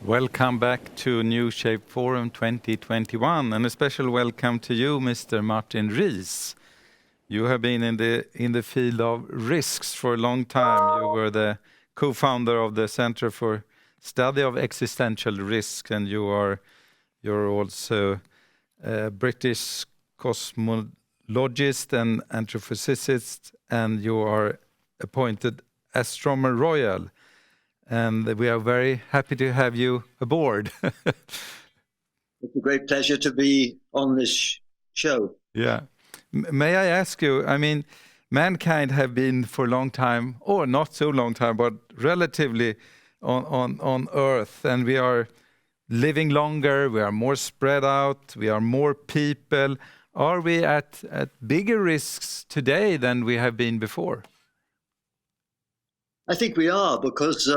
Welcome back to New Shape Forum 2021, and a special welcome to you, Mr. Martin Rees. You have been in the field of risks for a long time. You were the co-founder of the Center for Study of Existential Risk, and you're also a British cosmologist and astrophysicist, and you are appointed Astronomer Royal. And we are very happy to have you aboard. It's a great pleasure to be on this show. Yeah. May I ask you, I mean, mankind have been for a long time, or not so long time, but relatively on Earth, and we are living longer, we are more spread out, we are more people. Are we at bigger risks today than we have been before? I think we are, because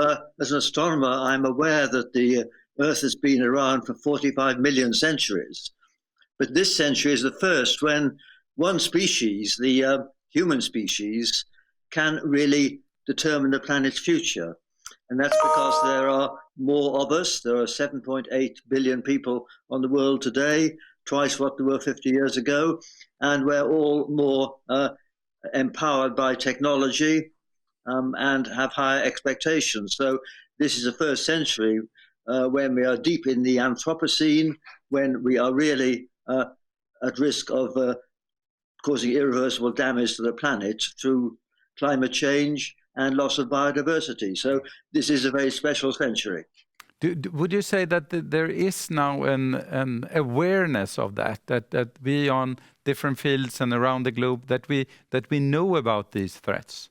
as an astronomer, I'm aware that the Earth has been around for 45 million centuries. But this century is the first when one species, the human species, can really determine the planet's future. And that's because there are more of us. There are 7.8 billion people on the world today, twice what there were 50 years ago. And we're all more empowered by technology. And have higher expectations. So this is the first century when we are deep in the Anthropocene, when we are really at risk of causing irreversible damage to the planet through climate change and loss of biodiversity. So this is a very special century. Would you say that there is now an awareness of that we on different fields and around the globe, that we know about these threats?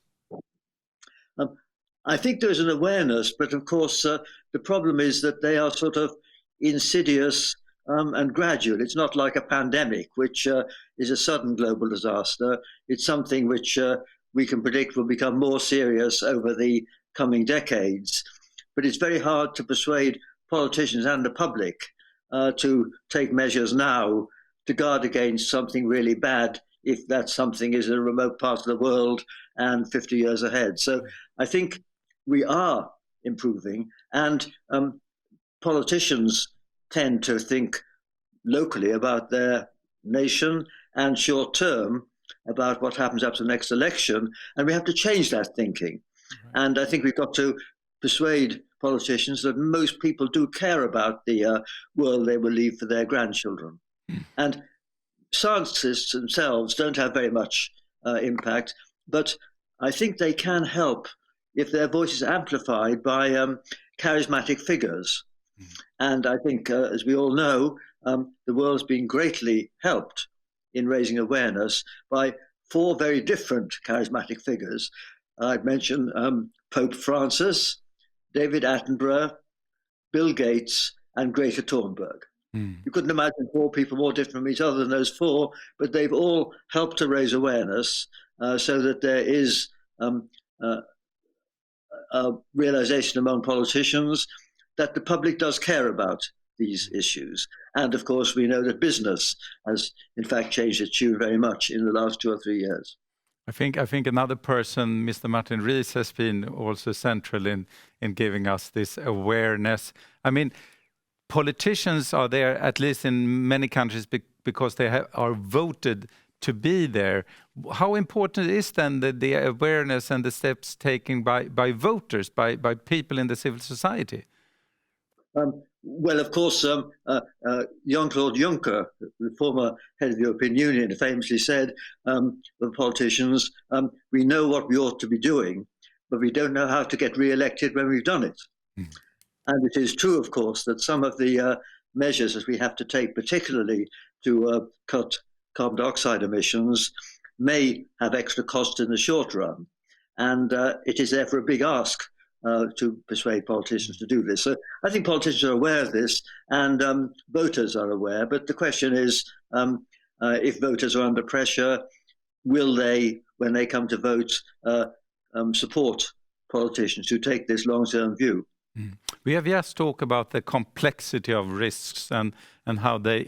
I think there's an awareness, but of course the problem is that they are sort of insidious and gradual. It's not like a pandemic, which is a sudden global disaster. It's something which we can predict will become more serious over the coming decades. But it's very hard to persuade politicians and the public to take measures now to guard against something really bad, if that something is in a remote part of the world and 50 years ahead. So I think we are improving, and politicians tend to think locally about their nation and short term about what happens after the next election, and we have to change that thinking. Mm-hmm. And I think we've got to persuade politicians that most people do care about the world they will leave for their grandchildren. Mm. And scientists themselves don't have very much impact, but I think they can help if their voice is amplified by charismatic figures. Mm. And I think, as we all know, the world's been greatly helped in raising awareness by 4 very different charismatic figures. I'd mention Pope Francis, David Attenborough, Bill Gates, and Greta Thunberg. Mm. You couldn't imagine 4 people more different from each other than those 4, but they've all helped to raise awareness so that there is a realization among politicians that the public does care about these issues. And of course, we know that business has, in fact, changed its tune very much in the last 2 or 3 years. I think another person, Mr. Martin Rees, has been also central in giving us this awareness. I mean, politicians are there, at least in many countries, because they are voted to be there. How important is then the awareness and the steps taken by voters, by people in the civil society? Well, of course, Jean-Claude Juncker, the former head of the European Union, famously said, the politicians, we know what we ought to be doing, but we don't know how to get re-elected when we've done it. Mm. And it is true, of course, that some of the measures that we have to take, particularly to cut carbon dioxide emissions, may have extra cost in the short run. And it is therefore a big ask to persuade politicians to do this. So I think politicians are aware of this, and voters are aware. But the question is, if voters are under pressure, will they, when they come to vote, support politicians who take this long-term view? We have just talked about the complexity of risks and how they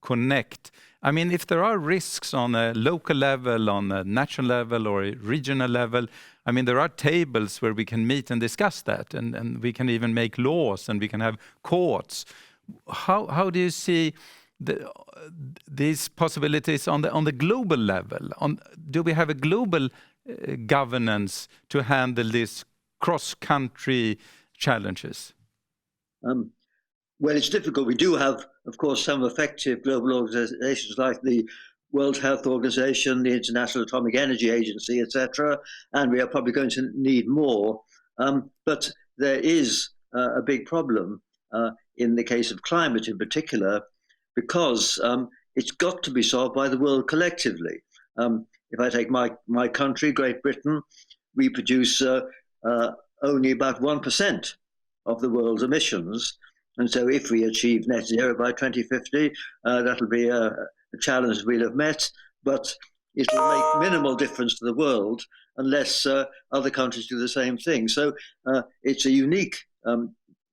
connect. I mean, if there are risks on a local level, on a national level or a regional level, I mean, there are tables where we can meet and discuss that, and we can even make laws, and we can have courts. How do you see these possibilities on the global level? Do we have a global governance to handle these cross-country challenges? Well, it's difficult. We do have, of course, some effective global organizations like the World Health Organization, the International Atomic Energy Agency, etc., and we are probably going to need more. But there is a big problem in the case of climate in particular, because it's got to be solved by the world collectively. If I take my country, Great Britain, we produce only about 1% of the world's emissions. And so if we achieve net zero by 2050, that'll be a challenge we'll have met, but it will make minimal difference to the world unless other countries do the same thing. So it's a unique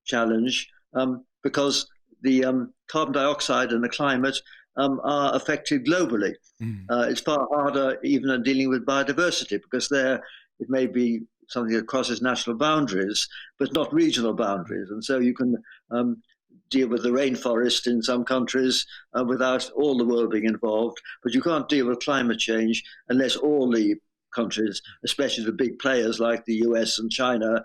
challenge because the carbon dioxide and the climate are affected globally. It's far harder even than dealing with biodiversity, because there it may be something that crosses national boundaries, but not regional boundaries. And so you can deal with the rainforest in some countries without all the world being involved, but you can't deal with climate change unless all the countries, especially the big players like the US and China,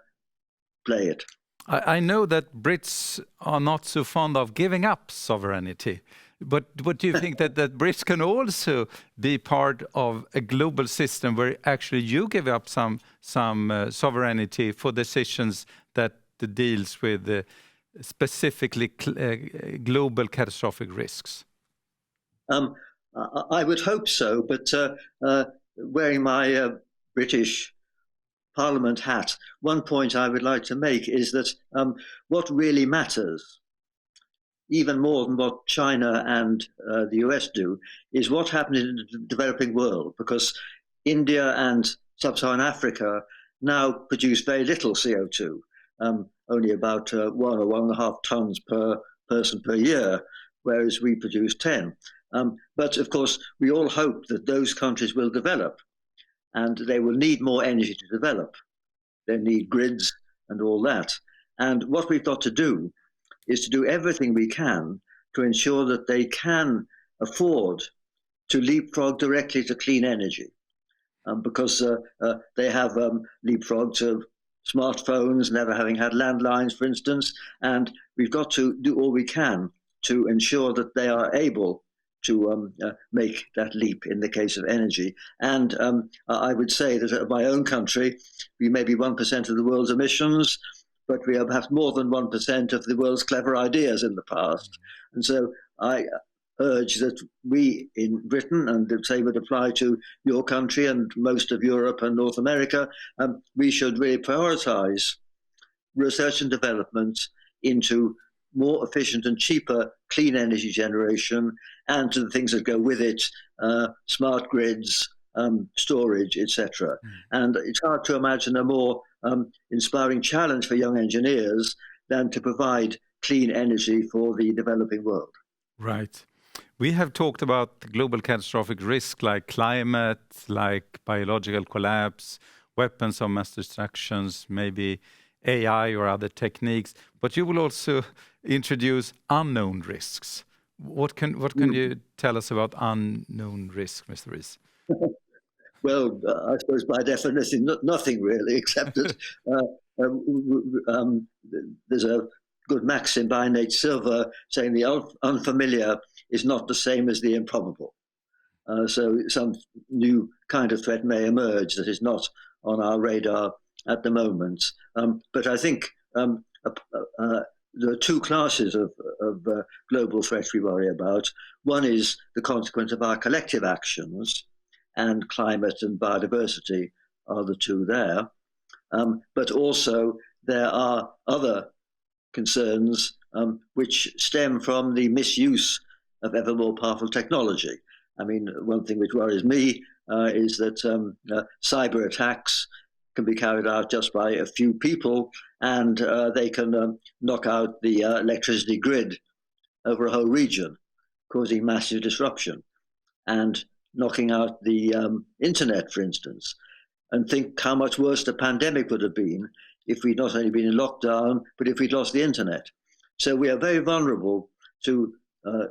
play it. I know that Brits are not so fond of giving up sovereignty, but do you think that Brits can also be part of a global system where actually you give up some sovereignty for decisions that deals with specifically global catastrophic risks? I would hope so, but wearing my British Parliament hat, one point I would like to make is that what really matters, even more than what China and the US do, is what happens in the developing world, because India and Sub-Saharan Africa now produce very little CO2, only about 1 or 1.5 tons per person per year, whereas we produce 10. But of course, we all hope that those countries will develop, and they will need more energy to develop. They need grids and all that. And what we've got to do is to do everything we can to ensure that they can afford to leapfrog directly to clean energy, because they have leapfrogged to smartphones, never having had landlines, for instance, and we've got to do all we can to ensure that they are able to make that leap in the case of energy. And I would say that in my own country, we may be 1% of the world's emissions, but we have perhaps more than 1% of the world's clever ideas in the past. And so I urge that we in Britain, and the same would apply to your country and most of Europe and North America, we should really prioritize research and development into more efficient and cheaper clean energy generation, and to the things that go with it, smart grids, storage, etc. And it's hard to imagine a more inspiring challenge for young engineers than to provide clean energy for the developing world. Right. We have talked about global catastrophic risk like climate, like biological collapse, weapons of mass destructions, maybe AI or other techniques, but you will also introduce unknown risks. What can you tell us about unknown risk, Mr. Rees? Well, I suppose by definition, nothing really, except that there's a good maxim by Nate Silver saying the unfamiliar is not the same as the improbable. So some new kind of threat may emerge that is not on our radar at the moment. But I think there are two classes of global threats we worry about. One is the consequence of our collective actions, and climate and biodiversity are the two there. But also there are other concerns which stem from the misuse of ever more powerful technology. I mean, one thing which worries me is that cyber attacks can be carried out just by a few people, and they can knock out the electricity grid over a whole region. causing massive disruption and knocking out the internet, for instance. And think how much worse the pandemic would have been if we'd not only been in lockdown, but if we'd lost the internet. So we are very vulnerable to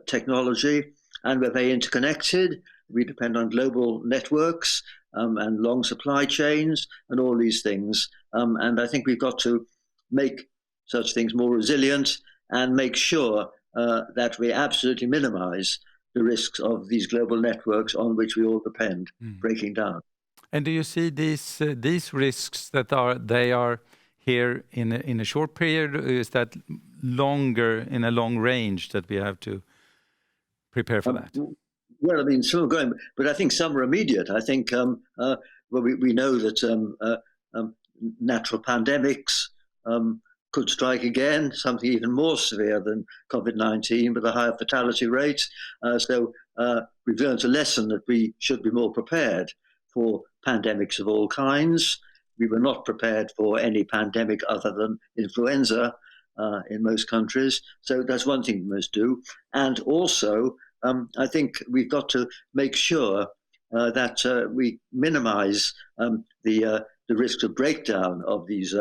technology, and we're very interconnected. We depend on global networks and long supply chains and all these things. And I think we've got to make such things more resilient and make sure that we absolutely minimize the risks of these global networks on which we all depend breaking down. And do you see these risks that they are here in a short period, or is that longer in a long range that we have to prepare for that? Well, I mean, some are going, but I think some are immediate. I think we know that natural pandemics could strike again, something even more severe than COVID-19, with a higher fatality rate. So we've learned a lesson that we should be more prepared for pandemics of all kinds. We were not prepared for any pandemic other than influenza in most countries. So that's one thing we must do. And also, I think we've got to make sure that we minimize the risk of breakdown of these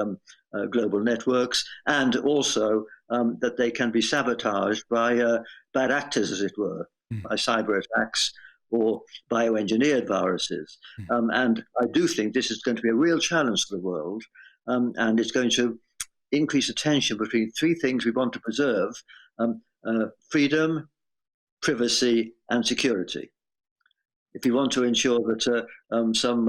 global networks, and also that they can be sabotaged by bad actors, as it were, by cyber attacks or bioengineered viruses. And I do think this is going to be a real challenge to the world, and it's going to increase attention between three things we want to preserve: freedom, privacy, and security. If you want to ensure that some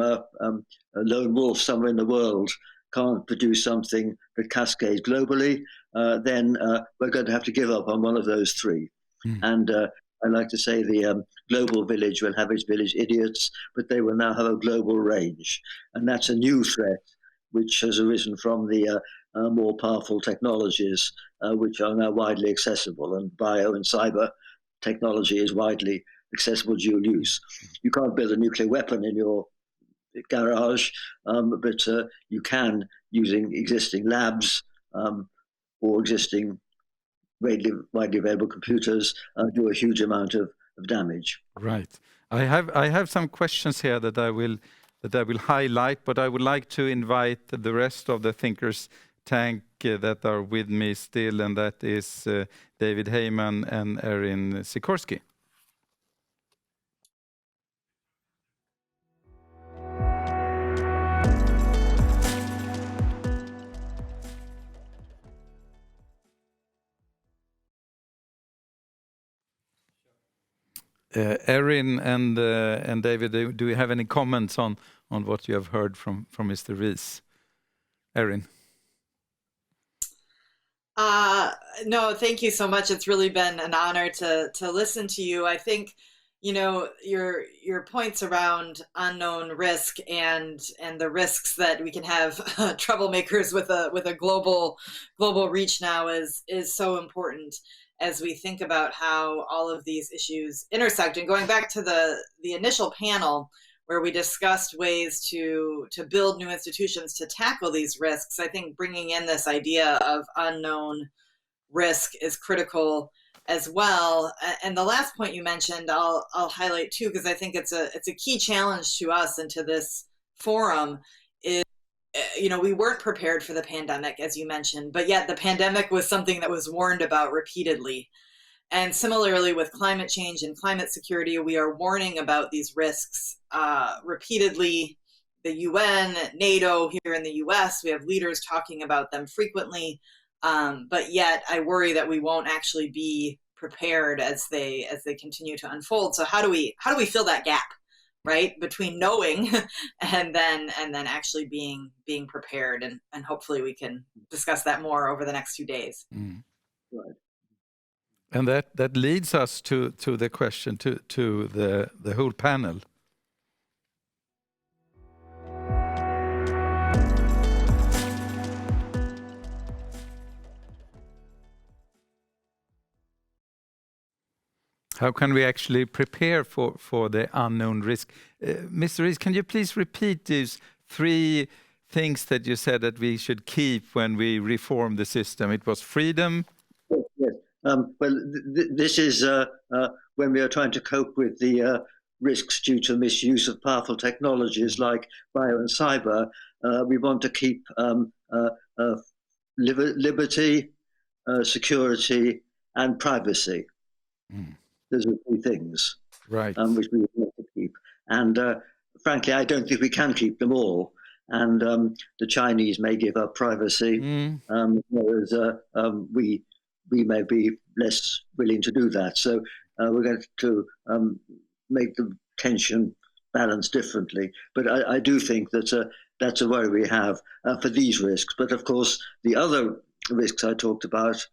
lone wolf somewhere in the world can't produce something that cascades globally, then we're going to have to give up on one of those three. And I like to say the global village will have its village idiots, but they will now have a global range. And that's a new threat which has arisen from the more powerful technologies which are now widely accessible. And bio and cyber technology is widely accessible dual use. You can't build a nuclear weapon in your garage, but you can, using existing labs or existing widely available computers, do a huge amount of damage. Right. I have some questions here that I will highlight, but I would like to invite the rest of the thinkers tank that are with me still, and that is David Heyman and Erin Sikorsky. Erin and David, do you have any comments on what you have heard from Mr. Rees? Erin. No, thank you so much. It's really been an honor to listen to you. I think, you know, your points around unknown risk and the risks that we can have troublemakers with a global reach now is so important as we think about how all of these issues intersect. And going back to the initial panel where we discussed ways to build new institutions to tackle these risks, I think bringing in this idea of unknown risk is critical as well. And the last point you mentioned, I'll highlight too, because I think it's a key challenge to us and to this forum is, you know, we weren't prepared for the pandemic, as you mentioned, but yet the pandemic was something that was warned about repeatedly. And similarly with climate change and climate security, we are warning about these risks repeatedly. The UN, NATO here in the US, we have leaders talking about them frequently. But yet I worry that we won't actually be prepared as they continue to unfold. So how do we fill that gap, right, between knowing and then actually being prepared, and hopefully we can discuss that more over the next few days. Right. And that leads us to the question to the whole panel. How can we actually prepare for the unknown risk? Mr. Rees, can you please repeat these three things that you said that we should keep when we reform the system? It was freedom. Yes. Well, this is when we are trying to cope with the risks due to misuse of powerful technologies like bio and cyber. We want to keep liberty, security, and privacy. Mm. Those are three things, Right. which we want to keep. And frankly, I don't think we can keep them all. And the Chinese may give up privacy, whereas we may be less willing to do that. So we're going to make the tension balance differently. But I do think that that's a worry we have for these risks. But of course, the other risks I talked about,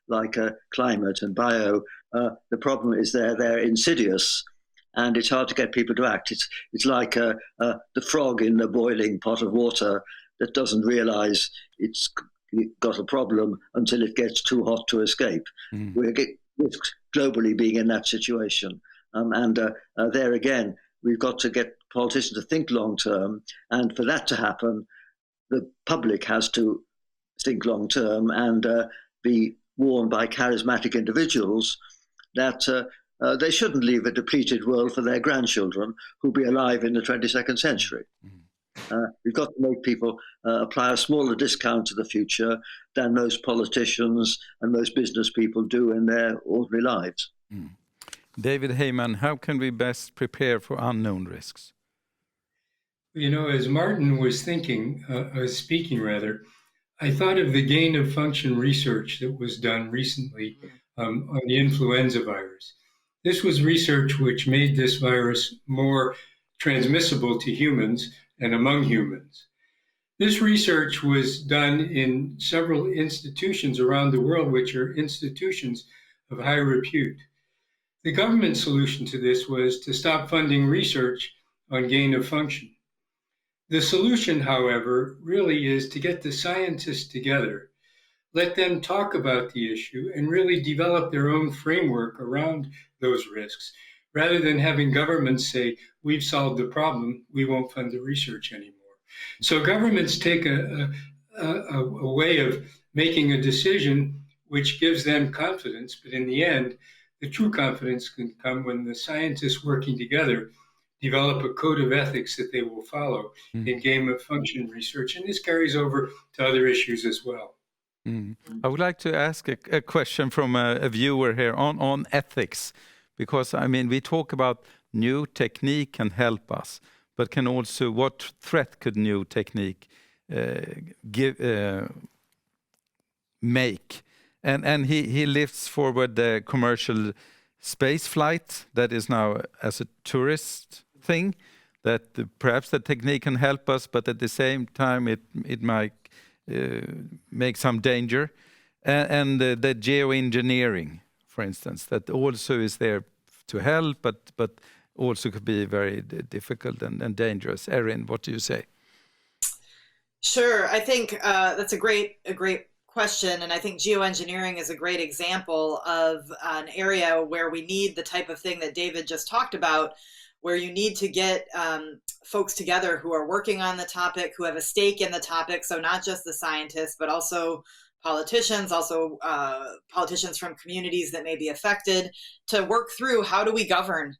like climate and bio, the problem is they're insidious, and it's hard to get people to act. It's like the frog in the boiling pot of water that doesn't realize it's got a problem until it gets too hot to escape. We get risks globally being in that situation. And there again, we've got to get politicians to think long term. And for that to happen, the public has to think long term and be warned by charismatic individuals that they shouldn't leave a depleted world for their grandchildren who'll be alive in the 22nd century. We've got to make people apply a smaller discount to the future than most politicians and most business people do in their ordinary lives. David Heyman, how can we best prepare for unknown risks? You know, as Martin was speaking, I thought of the gain of function research that was done recently on the influenza virus. This was research which made this virus more transmissible to humans and among humans. This research was done in several institutions around the world, which are institutions of high repute. The government solution to this was to stop funding research on gain of function. The solution, however, really is to get the scientists together, let them talk about the issue, and really develop their own framework around those risks, rather than having governments say, we've solved the problem, we won't fund the research anymore. So governments take a way of making a decision which gives them confidence, but in the end, the true confidence can come when the scientists working together develop a code of ethics that they will follow in gain of function research. And this carries over to other issues as well. I would like to ask a question from a viewer here on ethics, because, I mean, we talk about new technique can help us, but can also, what threat could new technique make? And he lifts forward the commercial space flight that is now as a tourist thing, that perhaps the technique can help us, but at the same time it might make some danger. And the geoengineering, for instance, that also is there to help, but also could be very difficult and dangerous. Erin, what do you say? Sure, I think that's a great question, and I think geoengineering is a great example of an area where we need the type of thing that David just talked about, where you need to get folks together who are working on the topic, who have a stake in the topic, so not just the scientists, but also politicians, politicians from communities that may be affected, to work through how do we govern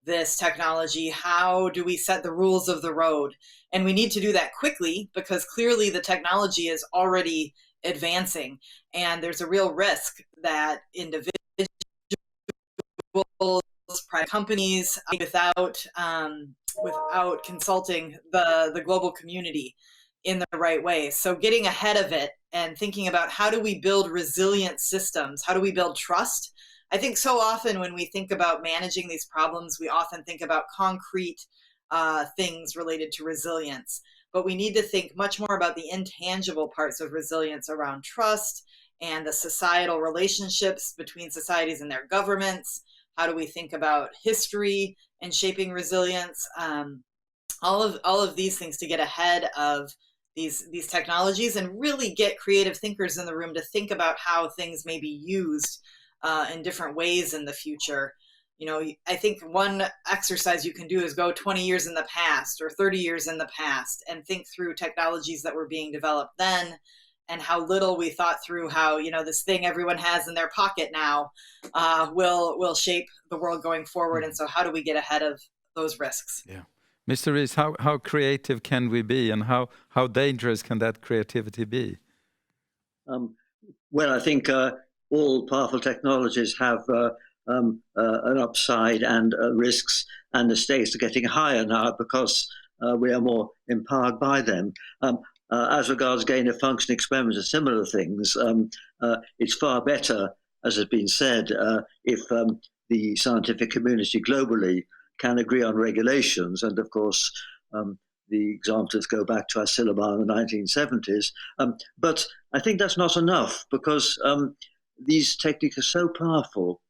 this technology, how do we set the rules of the road. And we need to do that quickly, because clearly the technology is already advancing, and there's a real risk that individuals, private companies, without consulting the global community in the right way. So getting ahead of it and thinking about how do we build resilient systems, how do we build trust. I think so often when we think about managing these problems, we often think about concrete things related to resilience. But we need to think much more about the intangible parts of resilience around trust and the societal relationships between societies and their governments. How do we think about history and shaping resilience? All of these things to get ahead of these technologies and really get creative thinkers in the room to think about how things may be used in different ways in the future. You know, I think one exercise you can do is go 20 years in the past or 30 years in the past and think through technologies that were being developed then how little we thought through how, this thing everyone has in their pocket now will shape the world going forward. And so how do we get ahead of those risks? Yeah. Mr. Rees, how creative can we be, and how dangerous can that creativity be? Well, I think all powerful technologies have an upside and risks, and the stakes are getting higher now because we are more empowered by them. As regards gain of function experiments and similar things, it's far better, as has been said, if the scientific community globally can agree on regulations. And of course, the examples go back to Asilomar in the 1970s. But I think that's not enough, because these techniques are so powerful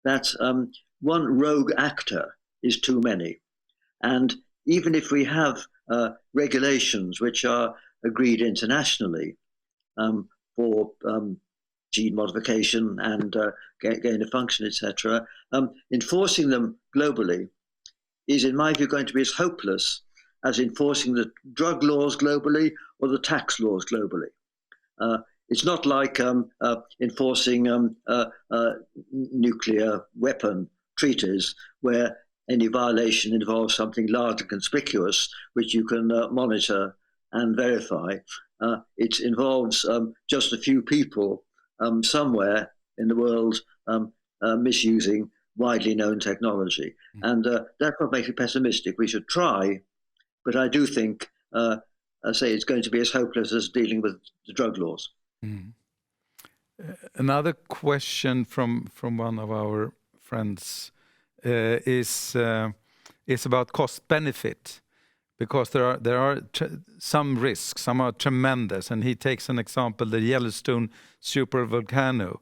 that one rogue actor is too many. And even if we have regulations which are agreed internationally for gene modification and gain of function, etc., enforcing them globally is, in my view, going to be as hopeless as enforcing the drug laws globally or the tax laws globally. It's not like enforcing nuclear weapon treaties, where any violation involves something large and conspicuous, which you can monitor and verify. It involves just a few people somewhere in the world misusing widely known technology. And that's what makes me pessimistic. We should try, but I do think, I say, it's going to be as hopeless as dealing with the drug laws. Another question from one of our friends is about cost benefit, because there are some risks, some are tremendous, and he takes an example, the Yellowstone supervolcano,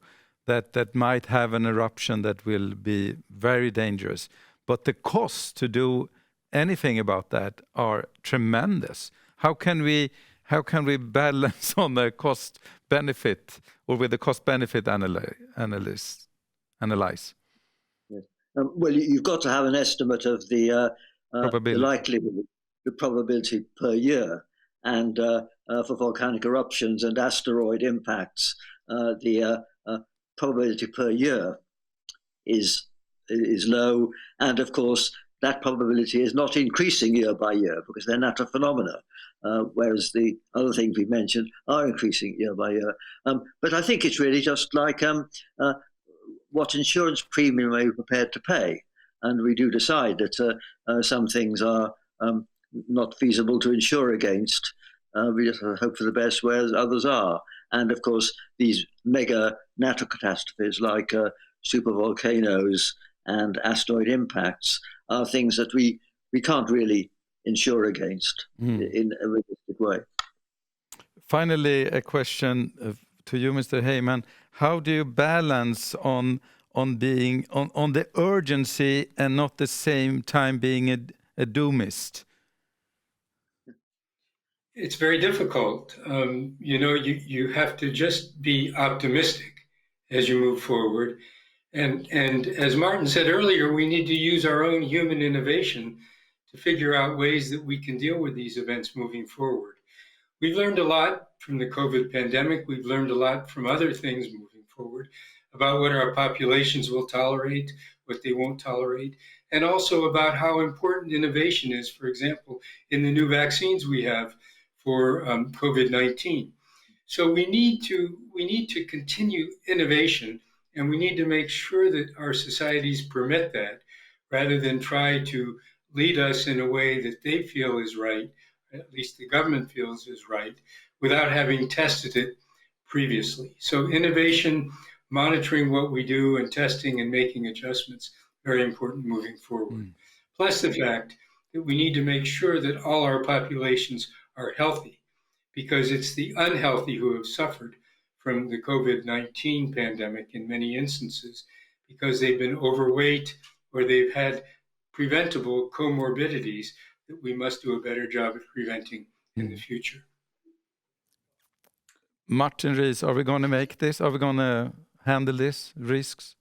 that might have an eruption that will be very dangerous, but the costs to do anything about that are tremendous. How can we balance on the cost benefit, or with the cost benefit analyze? Yes. Well, you've got to have an estimate of the likelihood, the probability per year, and for volcanic eruptions and asteroid impacts, the probability per year is low, and of course that probability is not increasing year by year because they're natural phenomena, whereas the other things we mentioned are increasing year by year. But I think it's really just like what insurance premium are you prepared to pay? And we do decide that some things are not feasible to insure against. We just hope for the best, whereas others are. And of course, these mega natural catastrophes like supervolcanoes and asteroid impacts are things that we can't really insure against in a realistic way. Finally, a question to you, Mr. Heyman. How do you balance on being on the urgency and not at the same time being a doomist? It's very difficult. You have to just be optimistic as you move forward. And as Martin said earlier, we need to use our own human innovation to figure out ways that we can deal with these events moving forward. We've learned a lot from the COVID pandemic. We've learned a lot from other things moving forward about what our populations will tolerate, what they won't tolerate, and also about how important innovation is, for example, in the new vaccines we have for COVID-19. So we need to continue innovation, and we need to make sure that our societies permit that, rather than try to lead us in a way that they feel is right, at least the government feels is right, without having tested it previously. So innovation, monitoring what we do, and testing and making adjustments, very important moving forward. Plus the fact that we need to make sure that all our populations are healthy, because it's the unhealthy who have suffered from the COVID-19 pandemic in many instances, because they've been overweight or they've had preventable comorbidities that we must do a better job of preventing in the future. Martin Rees, are we going to make this? Are we going to handle this risks?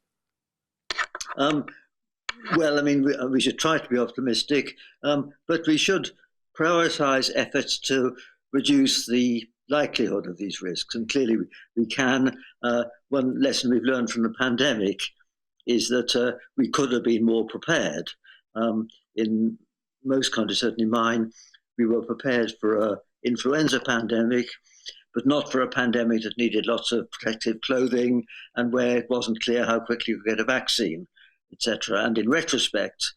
Well, I mean, we should try to be optimistic, but we should prioritize efforts to reduce the likelihood of these risks. And clearly we can. One lesson we've learned from the pandemic is that we could have been more prepared. In most countries, certainly mine, we were prepared for an influenza pandemic, but not for a pandemic that needed lots of protective clothing and where it wasn't clear how quickly you could get a vaccine, etc. And in retrospect,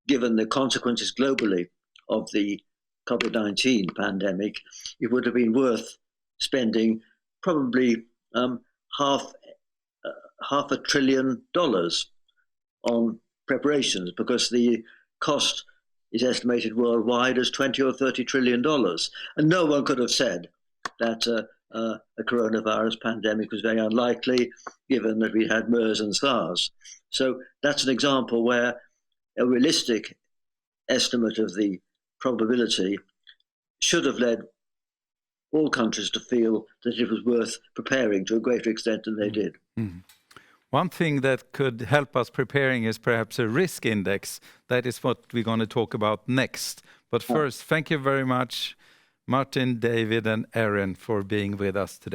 given the consequences globally of the COVID-19 pandemic, it would have been worth spending probably $500 billion on preparations, because the cost is estimated worldwide as $20 or $30 trillion. And no one could have said that a coronavirus pandemic was very unlikely, given that we had MERS and SARS. So that's an example where a realistic estimate of the probability should have led all countries to feel that it was worth preparing to a greater extent than they did. Mm. One thing that could help us preparing is perhaps a risk index. That is what we're going to talk about next. But first, thank you very much, Martin, David, and Erin, for being with us today.